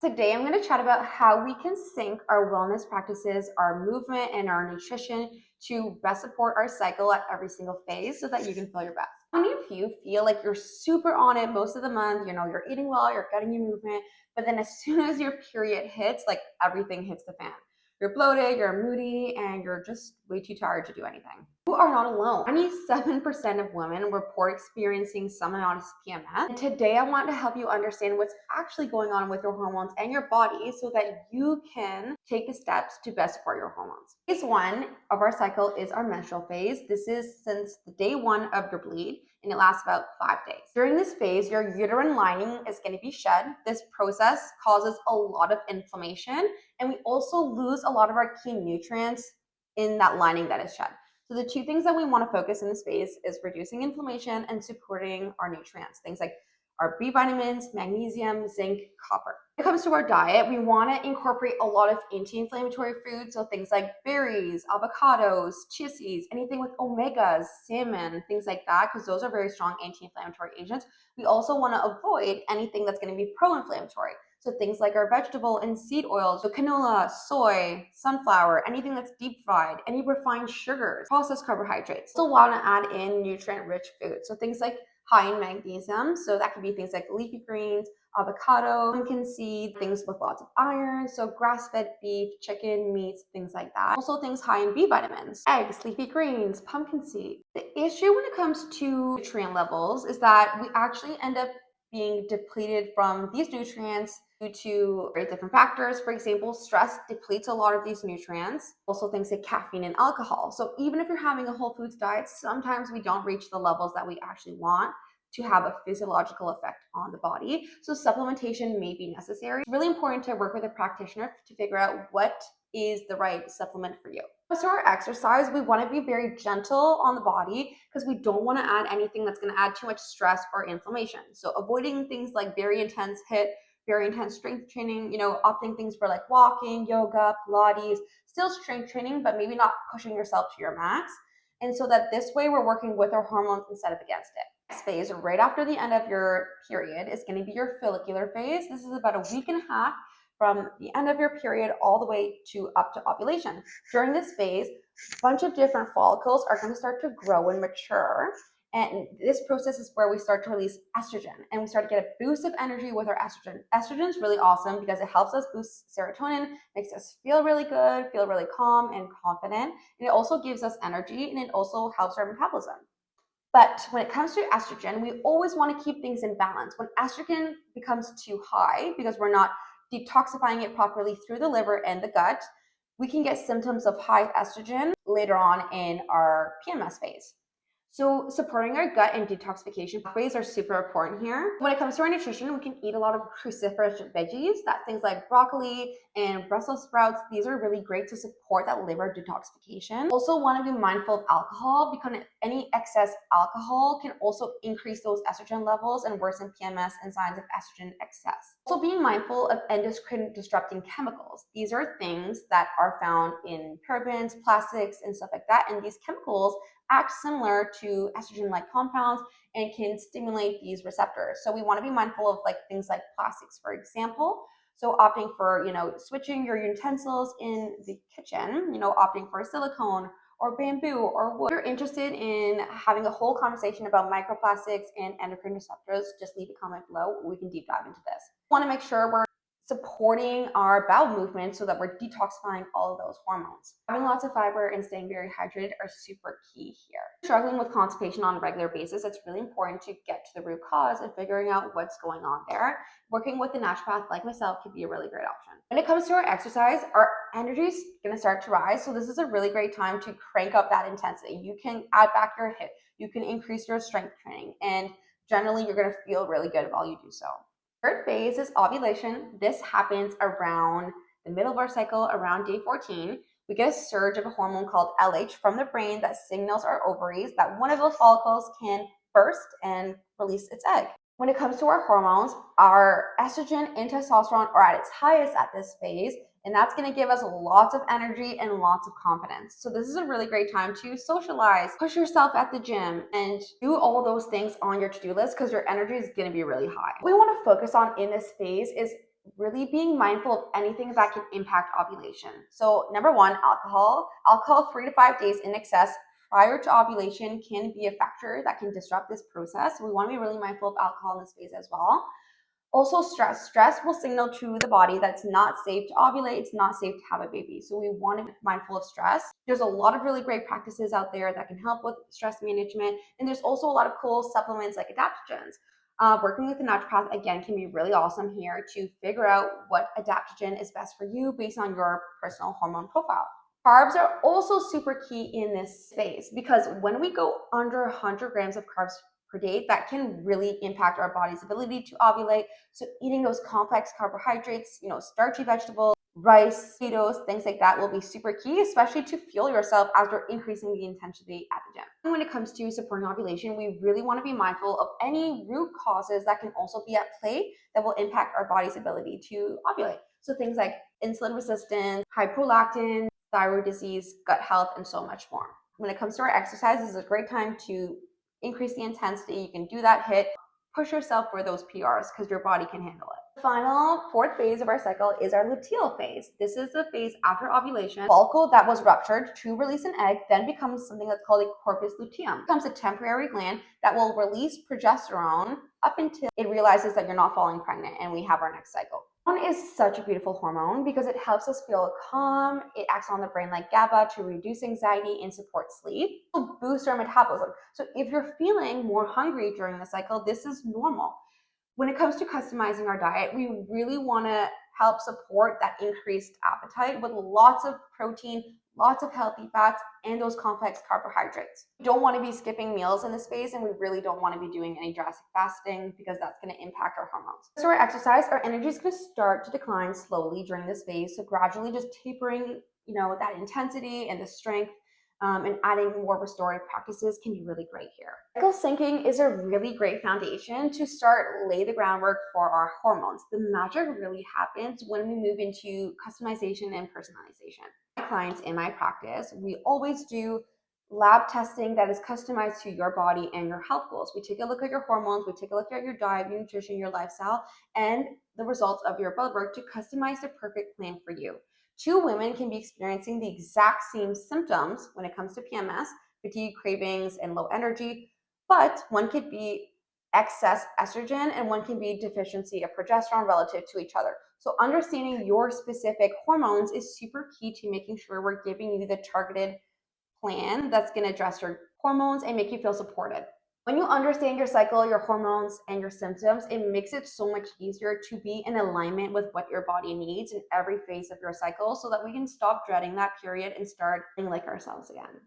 Today, I'm going to chat about how we can sync our wellness practices, our movement, and our nutrition to best support our cycle at every single phase so that you can feel your best. How many of you feel like you're super on it most of the month? You're eating well, you're getting your movement, but then as soon as your period hits, like everything hits the fan. You're bloated, you're moody, and you're just way too tired to do anything. You are not alone. 97% of women report experiencing some amount of PMS. And today I want to help you understand what's actually going on with your hormones and your body so that you can take the steps to best support your hormones. Phase 1 of our cycle is our menstrual phase. This is since the day 1 of your bleed, and it lasts about 5 days. During this phase, your uterine lining is going to be shed. This process causes a lot of inflammation, and we also lose a lot of our key nutrients in that lining that is shed. So the two things that we want to focus in this phase is reducing inflammation and supporting our nutrients, things like our B vitamins, magnesium, zinc, copper. When it comes to our diet, we want to incorporate a lot of anti-inflammatory foods, so things like berries, avocados, chia seeds, anything with omegas, salmon, things like that, because those are very strong anti-inflammatory agents. We also want to avoid anything that's going to be pro-inflammatory. So things like our vegetable and seed oils, so canola, soy, sunflower, anything that's deep fried, any refined sugars, processed carbohydrates. Also want to add in nutrient-rich foods, so things like high in magnesium. So that could be things like leafy greens, avocado, pumpkin seed, things with lots of iron. So grass-fed beef, chicken, meats, things like that. Also things high in B vitamins, eggs, leafy greens, pumpkin seed. The issue when it comes to nutrient levels is that we actually end up being depleted from these nutrients due to very different factors. For example, stress depletes a lot of these nutrients. Also things like caffeine and alcohol. So even if you're having a whole foods diet, sometimes we don't reach the levels that we actually want to have a physiological effect on the body. So supplementation may be necessary. It's really important to work with a practitioner to figure out what is the right supplement for you. So our exercise, we want to be very gentle on the body because we don't want to add anything that's going to add too much stress or inflammation. So avoiding things like very intense HIIT, very intense strength training, opting things for like walking, yoga, Pilates, still strength training, but maybe not pushing yourself to your max. And so that this way we're working with our hormones instead of against it. Next phase, right after the end of your period, is going to be your follicular phase. This is about a week and a half from the end of your period all the way to up to ovulation. During this phase, a bunch of different follicles are going to start to grow and mature. And this process is where we start to release estrogen and we start to get a boost of energy with our estrogen. Estrogen is really awesome because it helps us boost serotonin, makes us feel really good, feel really calm and confident. And it also gives us energy and it also helps our metabolism. But when it comes to estrogen, we always want to keep things in balance. When estrogen becomes too high because we're not detoxifying it properly through the liver and the gut, we can get symptoms of high estrogen later on in our PMS phase. So supporting our gut and detoxification pathways are super important here. When it comes to our nutrition, we can eat a lot of cruciferous veggies. That's things like broccoli and Brussels sprouts. These are really great to support that liver detoxification. Also want to be mindful of alcohol because any excess alcohol can also increase those estrogen levels and worsen PMS and signs of estrogen excess. Also being mindful of endocrine disrupting chemicals. These are things that are found in parabens, plastics, and stuff like that. And these chemicals act similar to estrogen-like compounds and can stimulate these receptors. So we want to be mindful of things like plastics, for example. So opting for, switching your utensils in the kitchen, opting for silicone or bamboo or wood. If you're interested in having a whole conversation about microplastics and endocrine receptors, just leave a comment below. We can deep dive into this. We want to make sure we're supporting our bowel movement so that we're detoxifying all of those hormones. Having lots of fiber and staying very hydrated are super key here. Struggling with constipation on a regular basis, it's really important to get to the root cause and figuring out what's going on there. Working with a naturopath like myself could be a really great option. When it comes to our exercise, our energy is going to start to rise. So this is a really great time to crank up that intensity. You can add back your HIIT, you can increase your strength training, and generally you're going to feel really good while you do so. Third phase is ovulation. This happens around the middle of our cycle, around day 14. We get a surge of a hormone called LH from the brain that signals our ovaries that one of those follicles can burst and release its egg. When it comes to our hormones, our estrogen and testosterone are at its highest at this phase, and that's going to give us lots of energy and lots of confidence. So this is a really great time to socialize, push yourself at the gym, and do all those things on your to-do list because your energy is going to be really high. What we want to focus on in this phase is really being mindful of anything that can impact ovulation. So number one, alcohol. Alcohol 3 to 5 days in excess prior to ovulation can be a factor that can disrupt this process. So we want to be really mindful of alcohol in this phase as well. Also, stress. Stress will signal to the body that it's not safe to ovulate, it's not safe to have a baby. So we want to be mindful of stress. There's a lot of really great practices out there that can help with stress management. And there's also a lot of cool supplements like adaptogens. Working with a naturopath, again, can be really awesome here to figure out what adaptogen is best for you based on your personal hormone profile. Carbs are also super key in this phase because when we go under 100 grams of carbs per day, that can really impact our body's ability to ovulate. So eating those complex carbohydrates, starchy vegetables, rice, potatoes, things like that will be super key, especially to fuel yourself as you're increasing the intensity at the gym. And when it comes to supporting ovulation, we really want to be mindful of any root causes that can also be at play that will impact our body's ability to ovulate. So things like insulin resistance, high prolactin, thyroid disease, gut health, and so much more. When it comes to our exercise, this is a great time to increase the intensity. You can do that HIIT, push yourself for those PRs because your body can handle it. The final fourth phase of our cycle is our luteal phase. This is the phase after ovulation. Follicle that was ruptured to release an egg then becomes something that's called a corpus luteum. It becomes a temporary gland that will release progesterone up until it realizes that you're not falling pregnant and we have our next cycle. Hormone is such a beautiful hormone because it helps us feel calm. It acts on the brain like GABA to reduce anxiety and support sleep. It will boost our metabolism. So if you're feeling more hungry during the cycle, this is normal. When it comes to customizing our diet, we really want to help support that increased appetite with lots of protein, lots of healthy fats, and those complex carbohydrates. We don't want to be skipping meals in this phase, and we really don't want to be doing any drastic fasting because that's going to impact our hormones. So our exercise, our energy is going to start to decline slowly during this phase. So gradually just tapering, that intensity and the strength and adding more restorative practices can be really great here. Cycle syncing is a really great foundation to lay the groundwork for our hormones. The magic really happens when we move into customization and personalization. My clients in my practice, we always do lab testing that is customized to your body and your health goals. We take a look at your hormones, we take a look at your diet, your nutrition, your lifestyle, and the results of your blood work to customize the perfect plan for you. Two women can be experiencing the exact same symptoms when it comes to PMS, fatigue, cravings, and low energy, but one could be excess estrogen and one can be deficiency of progesterone relative to each other. So understanding your specific hormones is super key to making sure we're giving you the targeted plan that's going to address your hormones and make you feel supported. When you understand your cycle, your hormones, and your symptoms, it makes it so much easier to be in alignment with what your body needs in every phase of your cycle so that we can stop dreading that period and start feeling like ourselves again.